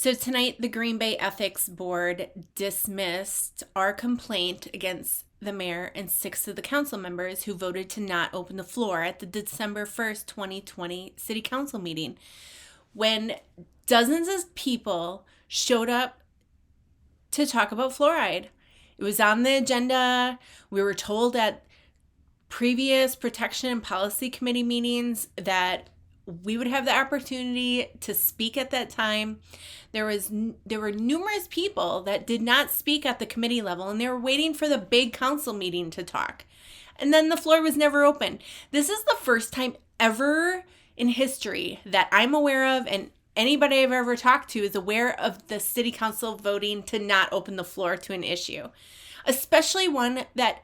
So tonight, the Green Bay Ethics Board dismissed our complaint against the mayor and 6 of the council members who voted to not open the floor at the December 1st, 2020 city council meeting, when dozens of people showed up to talk about fluoride. It was on the agenda. We were told at previous Protection and Policy Committee meetings that we would have the opportunity to speak at that time. There were numerous people that did not speak at the committee level, and they were waiting for the big council meeting to talk. And then the floor was never open. This is the first time ever in history that I'm aware of, and anybody I've ever talked to is aware of the city council voting to not open the floor to an issue, especially one that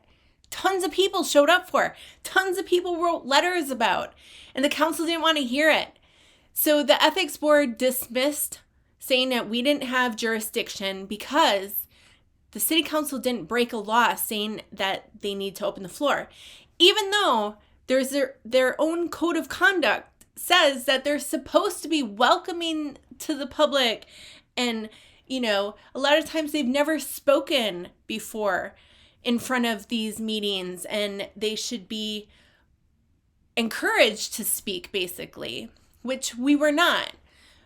tons of people showed up for. Tons of people wrote letters about, and the council didn't want to hear it. So the ethics board dismissed, saying that we didn't have jurisdiction because the city council didn't break a law saying that they need to open the floor, even though there's their own code of conduct says that they're supposed to be welcoming to the public. And, a lot of times they've never spoken before in front of these meetings, and they should be encouraged to speak, basically, which we were not,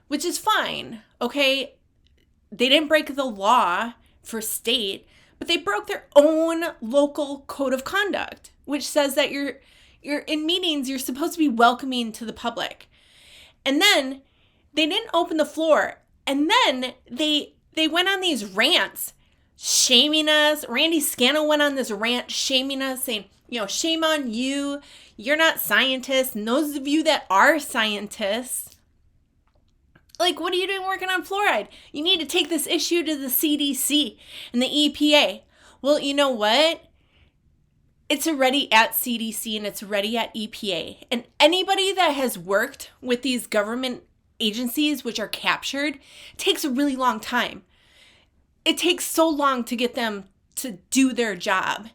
which is fine. Okay. They didn't break the law for state, but they broke their own local code of conduct, which says that you're in meetings, you're supposed to be welcoming to the public. And then they didn't open the floor. And then they went on these rants shaming us. Randy Scannell went on this rant shaming us, saying, shame on you. You're not scientists. And those of you that are scientists, like, what are you doing working on fluoride? You need to take this issue to the CDC and the EPA. Well, you know what? It's already at CDC and it's already at EPA. And anybody that has worked with these government agencies, which are captured, takes a really long time. It takes so long to get them to do their job,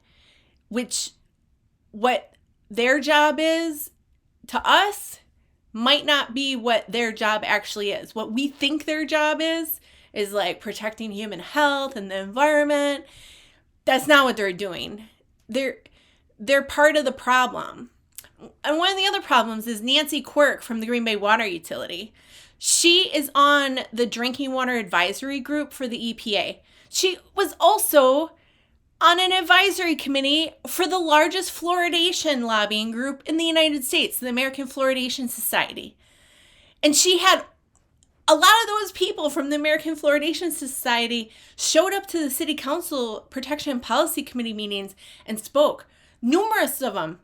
which what their job is to us might not be what their job actually is. What we think their job is like protecting human health and the environment. That's not what they're doing. They're part of the problem. And one of the other problems is Nancy Quirk from the Green Bay Water Utility. She is on the Drinking Water Advisory Group for the EPA. She was also on an advisory committee for the largest fluoridation lobbying group in the United States, the American Fluoridation Society. And she had a lot of those people from the American Fluoridation Society showed up to the City Council Protection and Policy Committee meetings and spoke. Numerous of them,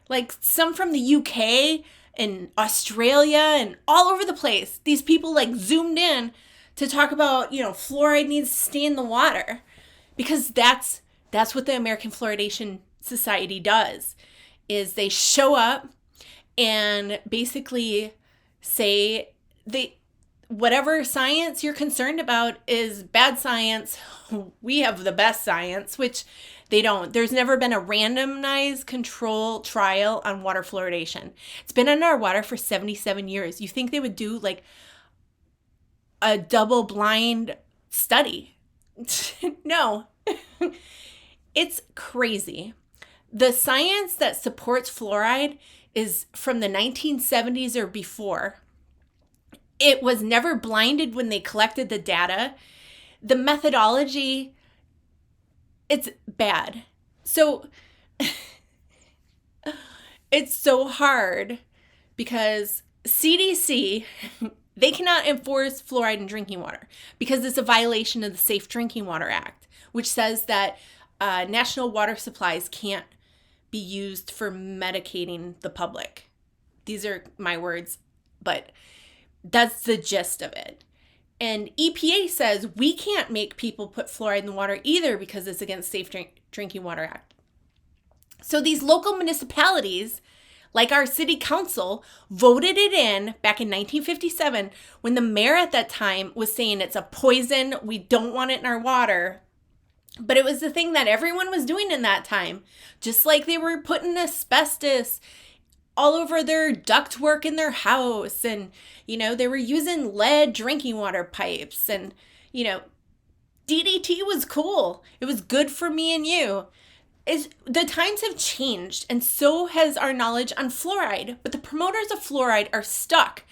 like some from the UK and Australia and all over the place. These people zoomed in to talk about, fluoride needs to stay in the water, because that's what the American Fluoridation Society does, is they show up and basically say whatever science you're concerned about is bad science. We have the best science, which they don't. There's never been a randomized control trial on water fluoridation. It's been in our water for 77 years. You think they would do a double-blind study? No. It's crazy. The science that supports fluoride is from the 1970s or before. It was never blinded when they collected the data. The methodology, it's bad. So it's so hard because CDC, they cannot enforce fluoride in drinking water because it's a violation of the Safe Drinking Water Act, which says that national water supplies can't be used for medicating the public. These are my words, but that's the gist of it. And EPA says we can't make people put fluoride in the water either because it's against Safe Drinking Water Act. So these local municipalities, like our city council, voted it in back in 1957 when the mayor at that time was saying it's a poison, we don't want it in our water. But it was the thing that everyone was doing in that time. Just like they were putting asbestos all over their ductwork in their house. And, they were using lead drinking water pipes. And, DDT was cool. It was good for me and you. The times have changed, and so has our knowledge on fluoride. But the promoters of fluoride are stuck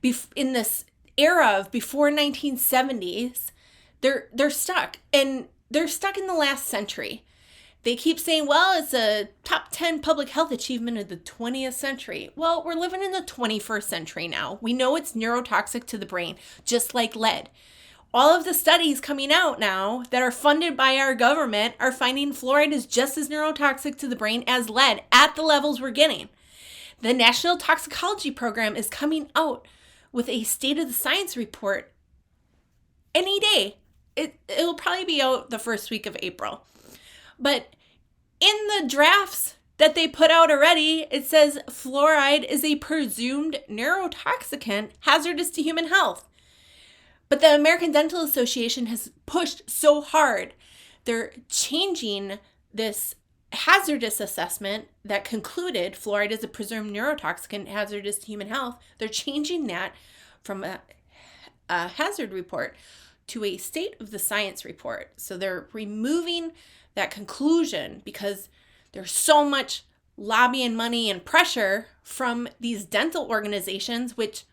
in this era of before 1970s. They're stuck, and they're stuck in the last century. They keep saying, well, it's a top 10 public health achievement of the 20th century. Well, we're living in the 21st century now. We know it's neurotoxic to the brain, just like lead. All of the studies coming out now that are funded by our government are finding fluoride is just as neurotoxic to the brain as lead at the levels we're getting. The National Toxicology Program is coming out with a state of the science report any day. It'll probably be out the first week of April. But in the drafts that they put out already, it says fluoride is a presumed neurotoxicant hazardous to human health. But the American Dental Association has pushed so hard. They're changing this hazardous assessment that concluded fluoride is a presumed neurotoxicant hazardous to human health. They're changing that from a hazard report to a state of the science report. So they're removing that conclusion because there's so much lobbying money and pressure from these dental organizations, which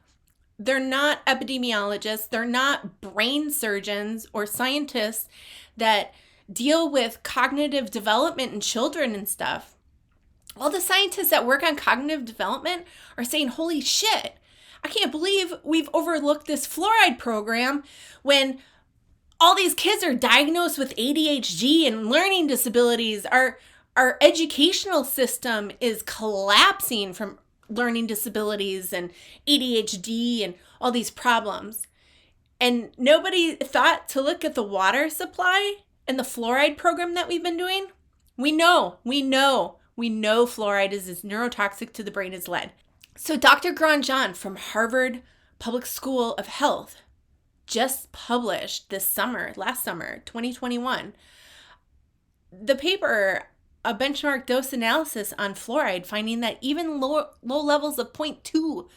they're not epidemiologists, they're not brain surgeons or scientists that deal with cognitive development in children and stuff. All the scientists that work on cognitive development are saying, holy shit, I can't believe we've overlooked this fluoride program when all these kids are diagnosed with ADHD and learning disabilities. Our educational system is collapsing from learning disabilities and ADHD and all these problems. And nobody thought to look at the water supply and the fluoride program that we've been doing. We know fluoride is as neurotoxic to the brain as lead. So Dr. Grandjean from Harvard Public School of Health just published last summer, 2021, the paper, a benchmark dose analysis on fluoride, finding that even low levels of 0.2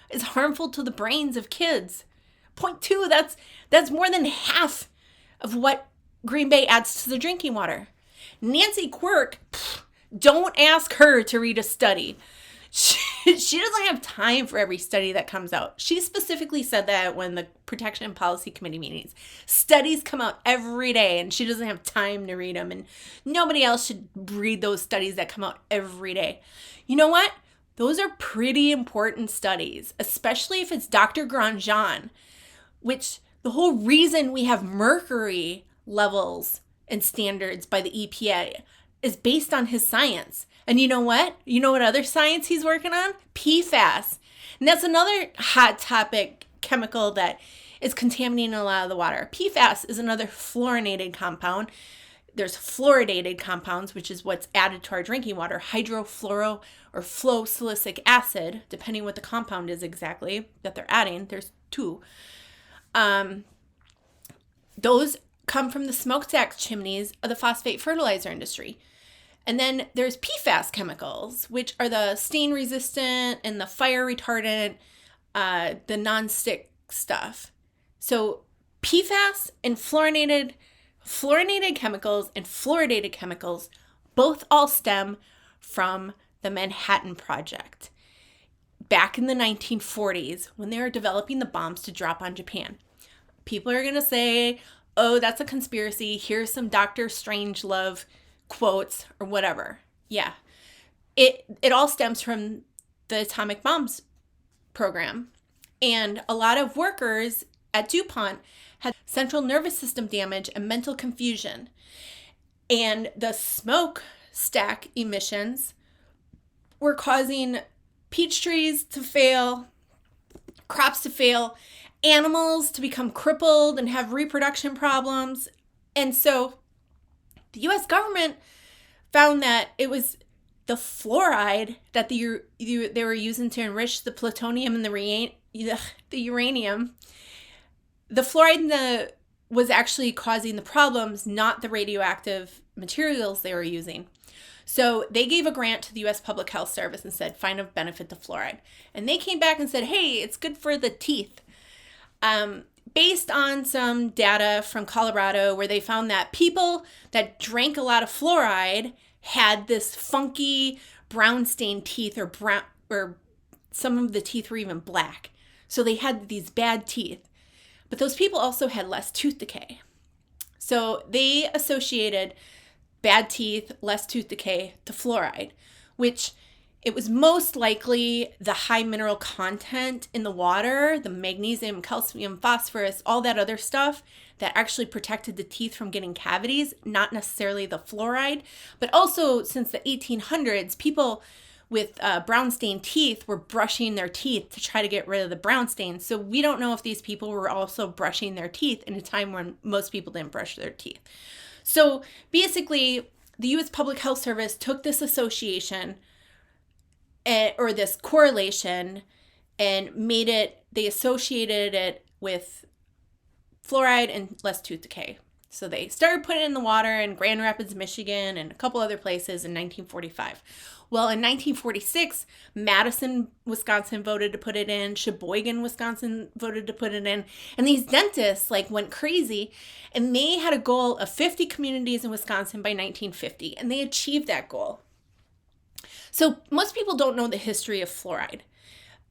is harmful to the brains of kids. 0.2, that's more than half of what Green Bay adds to the drinking water. Nancy Quirk, don't ask her to read a study. She doesn't have time for every study that comes out. She specifically said that when the Protection and Policy Committee meetings. Studies come out every day and she doesn't have time to read them. And nobody else should read those studies that come out every day. You know what? Those are pretty important studies, especially if it's Dr. Grandjean, which the whole reason we have mercury levels and standards by the EPA is based on his science. And you know what? You know what other science he's working on? PFAS. And that's another hot topic chemical that is contaminating a lot of the water. PFAS is another fluorinated compound. There's fluoridated compounds, which is what's added to our drinking water. Hydrofluoro or fluosilicic acid, depending what the compound is exactly that they're adding. There's two. Those come from the smokestack chimneys of the phosphate fertilizer industry. And then there's PFAS chemicals, which are the stain resistant and the fire retardant, the non-stick stuff. So PFAS and fluorinated chemicals and fluoridated chemicals both all stem from the Manhattan Project back in the 1940s when they were developing the bombs to drop on Japan. People are going to say, oh, that's a conspiracy. Here's some Dr. Strangelove quotes or whatever. Yeah. It all stems from the atomic bombs program. And a lot of workers at DuPont had central nervous system damage and mental confusion. And the smokestack emissions were causing peach trees to fail, crops to fail, animals to become crippled and have reproduction problems. And so the U.S. government found that it was the fluoride that they were using to enrich the plutonium and the uranium. The fluoride was actually causing the problems, not the radioactive materials they were using. So they gave a grant to the U.S. Public Health Service and said, find a benefit to fluoride. And they came back and said, hey, it's good for the teeth. Based on some data from Colorado where they found that people that drank a lot of fluoride had this funky brown stained teeth, or some of the teeth were even black. So they had these bad teeth. But those people also had less tooth decay. So they associated bad teeth, less tooth decay to fluoride, which it was most likely the high mineral content in the water, the magnesium, calcium, phosphorus, all that other stuff that actually protected the teeth from getting cavities, not necessarily the fluoride. But also, since the 1800s, people with brown stained teeth were brushing their teeth to try to get rid of the brown stains. So we don't know if these people were also brushing their teeth in a time when most people didn't brush their teeth. So basically, the U.S. Public Health Service took this association or this correlation and they associated it with fluoride and less tooth decay. So they started putting it in the water in Grand Rapids, Michigan, and a couple other places in 1945. Well, in 1946, Madison, Wisconsin voted to put it in. Sheboygan, Wisconsin voted to put it in. And these dentists went crazy, and they had a goal of 50 communities in Wisconsin by 1950, and they achieved that goal. So most people don't know the history of fluoride.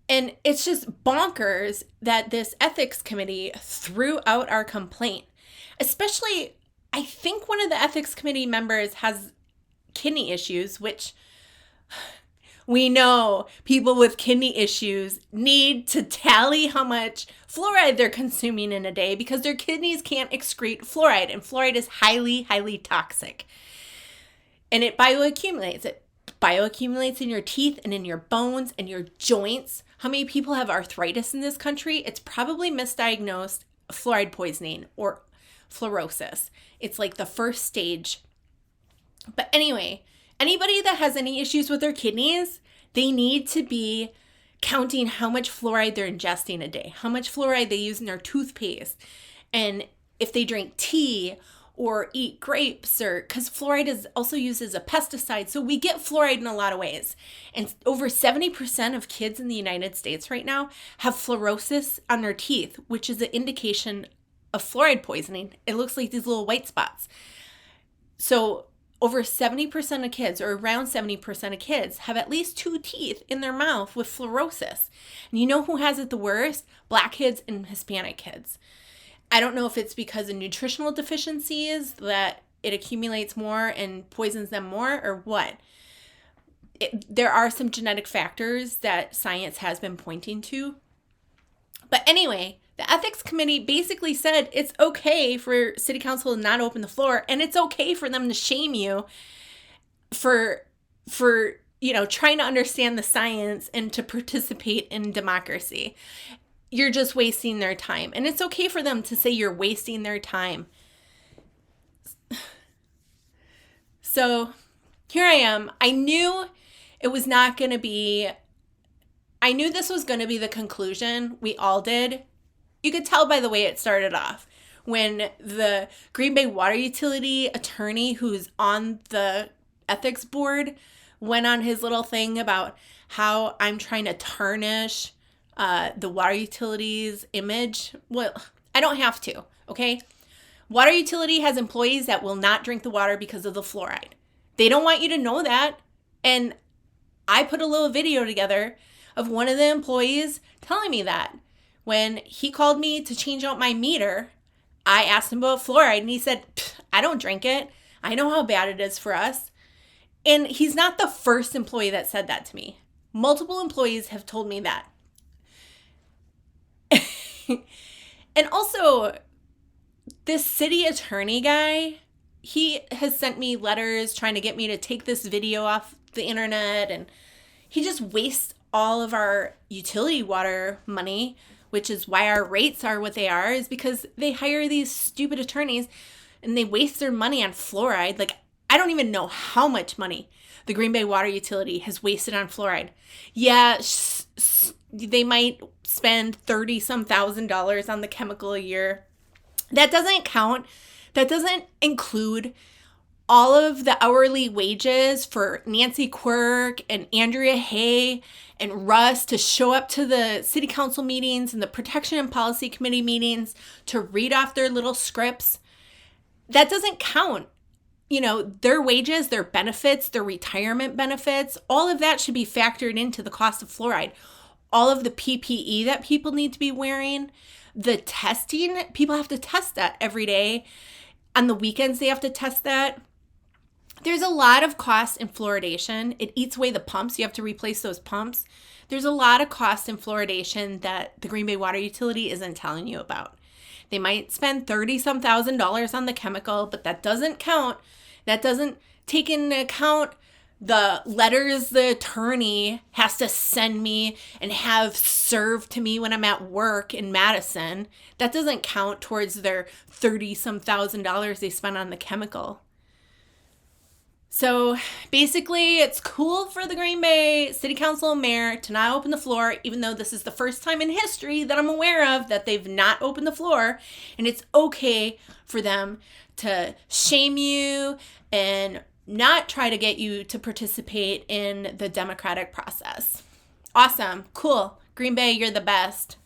And it's just bonkers that this ethics committee threw out our complaint. Especially, I think one of the ethics committee members has kidney issues, which we know people with kidney issues need to tally how much fluoride they're consuming in a day because their kidneys can't excrete fluoride. And fluoride is highly, highly toxic. And it bioaccumulates. It bioaccumulates in your teeth and in your bones and your joints. How many people have arthritis in this country? It's probably misdiagnosed fluoride poisoning or fluorosis. It's like the first stage. But anyway, anybody that has any issues with their kidneys, they need to be counting how much fluoride they're ingesting a day, how much fluoride they use in their toothpaste, and if they drink tea or eat grapes, or because fluoride is also used as a pesticide. So we get fluoride in a lot of ways. And over 70% of kids in the United States right now have fluorosis on their teeth, which is an indication of fluoride poisoning. It looks like these little white spots. So over 70% of kids, or around 70% of kids, have at least 2 teeth in their mouth with fluorosis. And you know who has it the worst? Black kids and Hispanic kids. I don't know if it's because of nutritional deficiencies that it accumulates more and poisons them more, or what. There are some genetic factors that science has been pointing to. But anyway, the ethics committee basically said it's okay for city council to not open the floor, and it's okay for them to shame you for trying to understand the science and to participate in democracy. You're just wasting their time. And it's okay for them to say you're wasting their time. So here I am. I knew this was going to be the conclusion. We all did. You could tell by the way it started off. When the Green Bay Water Utility attorney who's on the ethics board went on his little thing about how I'm trying to tarnish the water utility's image. Well, I don't have to, okay? Water utility has employees that will not drink the water because of the fluoride. They don't want you to know that. And I put a little video together of one of the employees telling me that. When he called me to change out my meter, I asked him about fluoride, and he said, I don't drink it. I know how bad it is for us. And he's not the first employee that said that to me. Multiple employees have told me that. And also, this city attorney guy, he has sent me letters trying to get me to take this video off the internet, and he just wastes all of our utility water money, which is why our rates are what they are, is because they hire these stupid attorneys and they waste their money on fluoride. Like, I don't even know how much money the Green Bay Water Utility has wasted on fluoride. Yeah, they might spend $30-some thousand on the chemical a year. That doesn't count. That doesn't include all of the hourly wages for Nancy Quirk and Andrea Hay and Russ to show up to the city council meetings and the protection and policy committee meetings to read off their little scripts, that doesn't count. You know, their wages, their benefits, their retirement benefits, all of that should be factored into the cost of fluoride. All of the PPE that people need to be wearing, the testing, people have to test that every day. On the weekends, they have to test that. There's a lot of cost in fluoridation. It eats away the pumps. You have to replace those pumps. There's a lot of cost in fluoridation that the Green Bay Water Utility isn't telling you about. They might spend $30-some thousand on the chemical, but that doesn't count. That doesn't take into account the letters the attorney has to send me and have served to me when I'm at work in Madison. That doesn't count towards their $30-some thousand they spent on the chemical. So basically, it's cool for the Green Bay City Council and Mayor to not open the floor, even though this is the first time in history that I'm aware of that they've not opened the floor. And it's okay for them to shame you and not try to get you to participate in the democratic process. Awesome. Cool. Green Bay, you're the best.